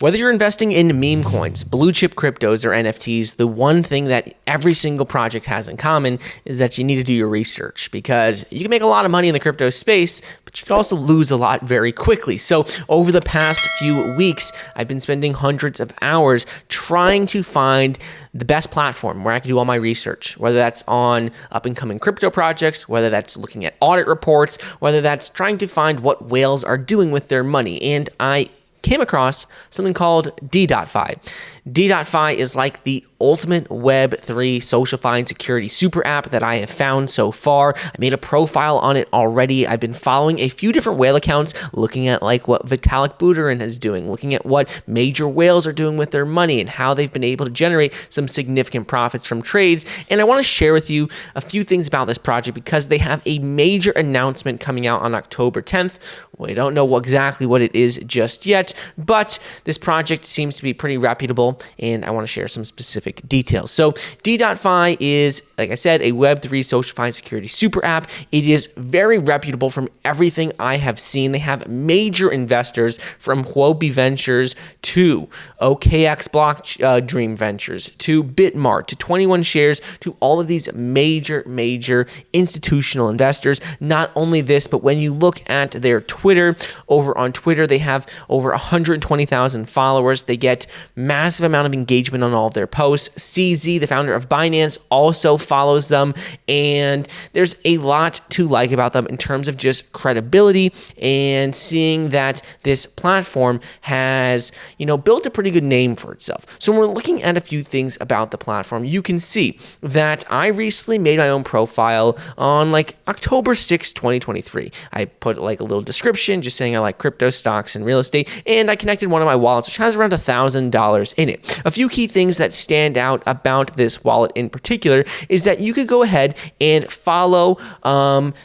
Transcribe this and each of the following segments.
Whether you're investing in meme coins, blue chip cryptos, or NFTs, the one thing that every single project has in common is that you need to do your research, because you can make a lot of money in the crypto space, but you can also lose a lot very quickly. So over the past few weeks, I've been spending hundreds of hours trying to find the best platform where I can do all my research, whether that's on up and coming crypto projects, whether that's looking at audit reports, whether that's trying to find what whales are doing with their money. And I came across something called De.Fi. De.Fi is like the ultimate Web3 social and security super app that I have found so far. I made a profile on it already. I've been following a few different whale accounts, looking at like what Vitalik Buterin is doing, looking at what major whales are doing with their money and how they've been able to generate some significant profits from trades. And I want to share with you a few things about this project because they have a major announcement coming out on October 10th. We don't know exactly what it is just yet, but this project seems to be pretty reputable, and I want to share some specific details. So De.Fi is, like I said, a Web3 social and security super app. It is very reputable from everything I have seen. They have major investors from Huobi Ventures to OKX Block Dream Ventures to Bitmart to 21 Shares to all of these major institutional investors. Not only this, but when you look at their Twitter, over on Twitter, they have over 120,000 followers. They get massive amount of engagement on all of their posts. CZ, the founder of Binance, also follows them, and there's a lot to like about them in terms of just credibility and seeing that this platform has, built a pretty good name for itself. So when we're looking at a few things about the platform, you can see that I recently made my own profile on like October 6, 2023. I put like a little description just saying I like crypto, stocks, and real estate, and I connected one of my wallets, which has around $1,000 in it. A few key things that stand out about this wallet in particular is that you could go ahead and follow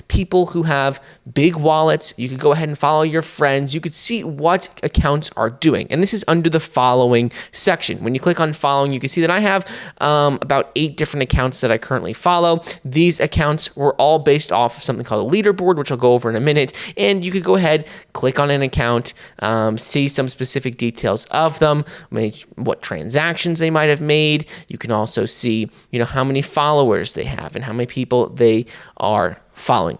people who have big wallets. You could go ahead and follow your friends. You could see what accounts are doing, and this is under the following section. When you click on following, you can see that I have about 8 different accounts that I currently follow. These accounts were all based off of something called a leaderboard, which I'll go over in a minute, and you could go ahead, click on an account, see some specific details of them, what transactions they might have made. You can also see, how many followers they have and how many people they are following.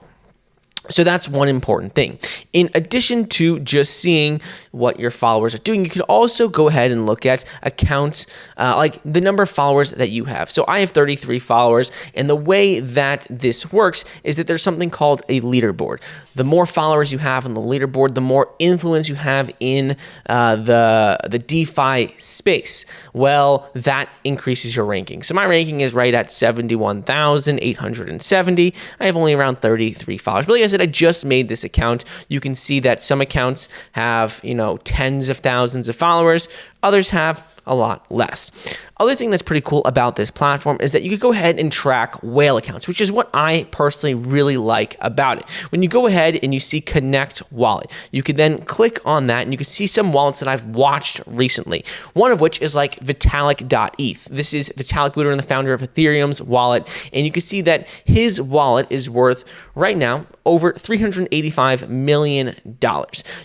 So that's one important thing. In addition to just seeing what your followers are doing, you can also go ahead and look at accounts, like the number of followers that you have. So I have 33 followers, and the way that this works is that there's something called a leaderboard. The more followers you have on the leaderboard, the more influence you have in the DeFi space. Well, that increases your ranking. So my ranking is right at 71,870. I have only around 33 followers. But like I said, I just made this account. You can see that some accounts have, tens of thousands of followers. Others have a lot less. Other thing that's pretty cool about this platform is that you could go ahead and track whale accounts, which is what I personally really like about it. When you go ahead and you see Connect Wallet, you can then click on that and you can see some wallets that I've watched recently. One of which is like Vitalik.eth. This is Vitalik Buterin, the founder of Ethereum's wallet, and you can see that his wallet is worth right now over $385 million.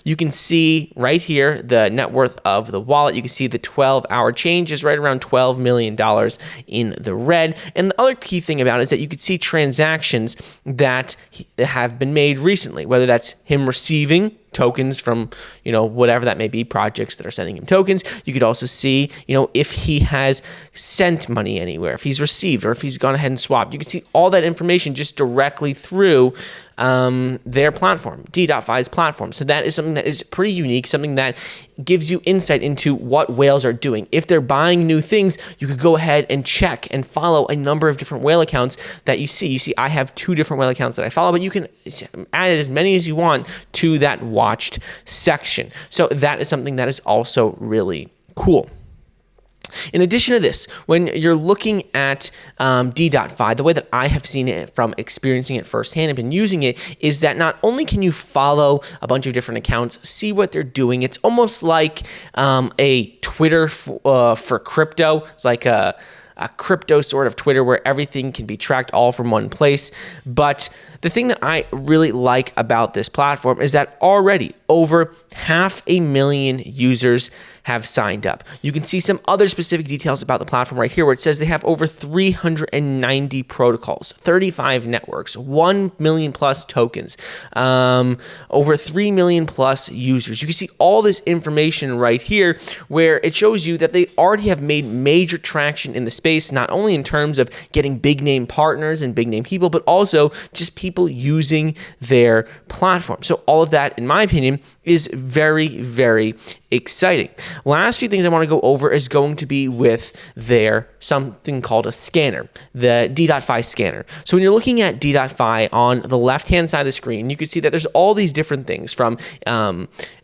You can see right here the net worth of the wallet. You can see the 12-hour change is right around $12 million in the red. And the other key thing about it is that you could see transactions that have been made recently, whether that's him receiving tokens from, whatever that may be, projects that are sending him tokens. You could also see, if he has sent money anywhere, if he's received, or if he's gone ahead and swapped. You can see all that information just directly through their platform, De.Fi's platform. So that is something that is pretty unique, something that gives you insight into what whales are doing. If they're buying new things, you could go ahead and check and follow a number of different whale accounts that you see. You see, I have 2 different whale accounts that I follow, but you can add as many as you want to that watched section. So that is something that is also really cool. In addition to this, when you're looking at De.Fi, the way that I have seen it from experiencing it firsthand and been using it is that not only can you follow a bunch of different accounts, see what they're doing, it's almost like a Twitter for crypto. It's like a crypto sort of Twitter where everything can be tracked all from one place. But the thing that I really like about this platform is that already over 500,000 users have signed up. You can see some other specific details about the platform right here, where it says they have over 390 protocols, 35 networks, 1 million plus tokens, over 3 million plus users. You can see all this information right here, where it shows you that they already have made major traction in the space, not only in terms of getting big name partners and big name people, but also just people using their platform. So all of that, in my opinion, is very, very exciting. Last few things I want to go over is going to be with their something called a scanner, the De.Fi scanner. So when you're looking at De.Fi on the left-hand side of the screen, you can see that there's all these different things from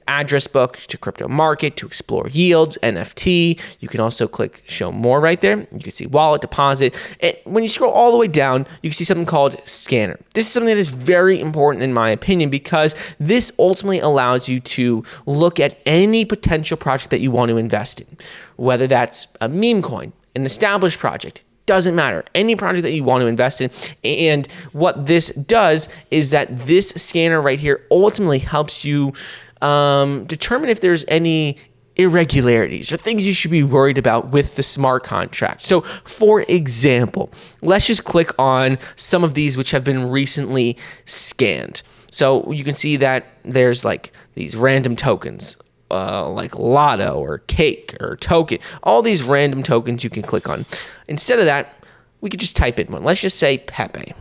address book to crypto market to explore yields, NFT. You can also click show more right there. You can see wallet, deposit. And when you scroll all the way down, you can see something called scanner. This is something that is very important in my opinion, because this ultimately allows you to look at any potential project that you want to invest in, whether that's a meme coin, an established project, doesn't matter. Any project that you want to invest in. And what this does is that this scanner right here ultimately helps you determine if there's any irregularities or things you should be worried about with the smart contract. So for example, let's just click on some of these which have been recently scanned. So you can see that there's like these random tokens, like Lotto or Cake or Token, all these random tokens you can click on. Instead of that, we could just type in one. Let's just say Pepe.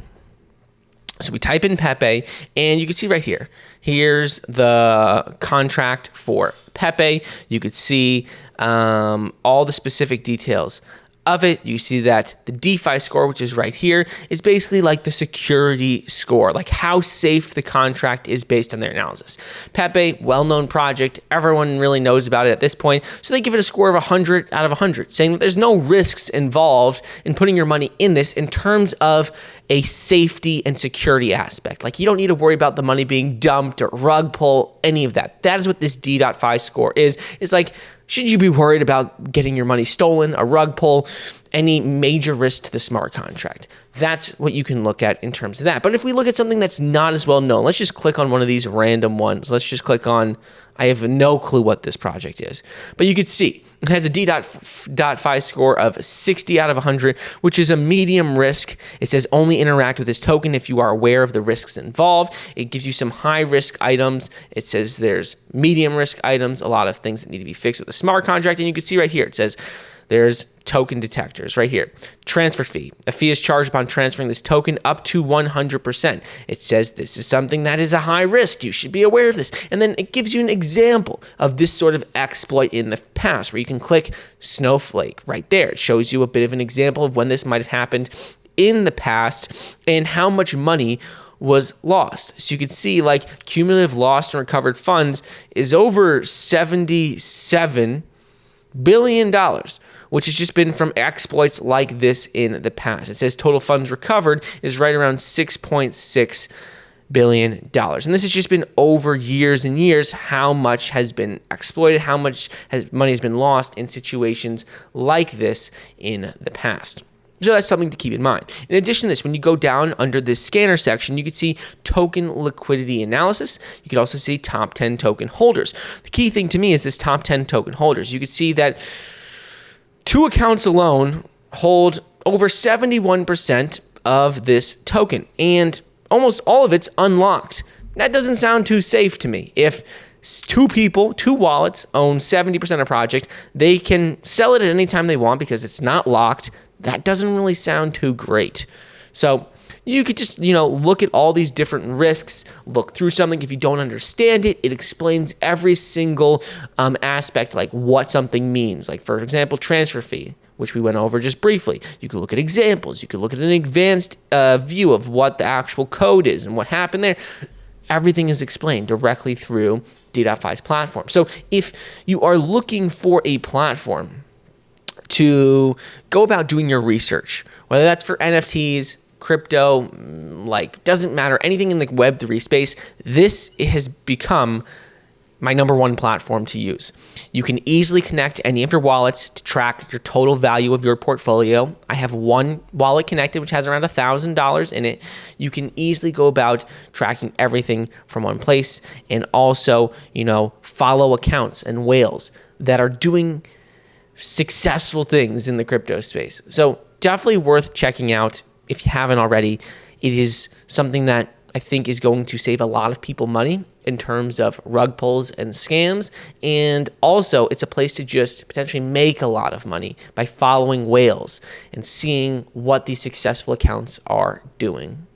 So we type in Pepe, and you can see right here, here's the contract for Pepe. You could see all the specific details of it. You see that the DeFi score, which is right here, is basically like the security score, like how safe the contract is based on their analysis. Pepe, well-known project. Everyone really knows about it at this point. So they give it a score of 100 out of 100, saying that there's no risks involved in putting your money in this in terms of a safety and security aspect. Like you don't need to worry about the money being dumped or rug pull, any of that. That is what this De.Fi score is. It's like, should you be worried about getting your money stolen, a rug pull, any major risk to the smart contract? That's what you can look at in terms of that. But if we look at something that's not as well known, let's just click on one of these random ones. Let's just click on, I have no clue what this project is. But you could see it has a De.Fi score of 60 out of 100, which is a medium risk. It says only interact with this token if you are aware of the risks involved. It gives you some high risk items. It says there's medium risk items, a lot of things that need to be fixed with the smart contract. And you can see right here, it says there's token detectors right here. Transfer fee. A fee is charged upon transferring this token up to 100%. It says this is something that is a high risk. You should be aware of this. And then it gives you an example of this sort of exploit in the past, where you can click Snowflake right there. It shows you a bit of an example of when this might have happened in the past and how much money was lost. So you can see like cumulative lost and recovered funds is over $77 billion, which has just been from exploits like this in the past. It says total funds recovered is right around $6.6 billion. And this has just been over years and years, how much has been exploited, how much money has been lost in situations like this in the past. So that's something to keep in mind. In addition to this, when you go down under this scanner section, you can see token liquidity analysis. You can also see top 10 token holders. The key thing to me is this top 10 token holders. You can see that 2 accounts alone hold over 71% of this token, and almost all of it's unlocked. That doesn't sound too safe to me. If 2 people, 2 wallets own 70% of a project, they can sell it at any time they want because it's not locked. That doesn't really sound too great. So you could just, look at all these different risks, look through something. If you don't understand it, it explains every single aspect, like what something means. Like, for example, transfer fee, which we went over just briefly. You could look at examples. You could look at an advanced view of what the actual code is and what happened there. Everything is explained directly through De.Fi's platform. So if you are looking for a platform to go about doing your research, whether that's for NFTs, crypto, doesn't matter, anything in the Web3 space, this has become my number one platform to use. You can easily connect any of your wallets to track your total value of your portfolio. I have one wallet connected, which has around $1,000 in it. You can easily go about tracking everything from one place, and also, follow accounts and whales. that are doing successful things in the crypto space. So definitely worth checking out if you haven't already. It is something that I think is going to save a lot of people money in terms of rug pulls and scams. And also it's a place to just potentially make a lot of money by following whales and seeing what these successful accounts are doing.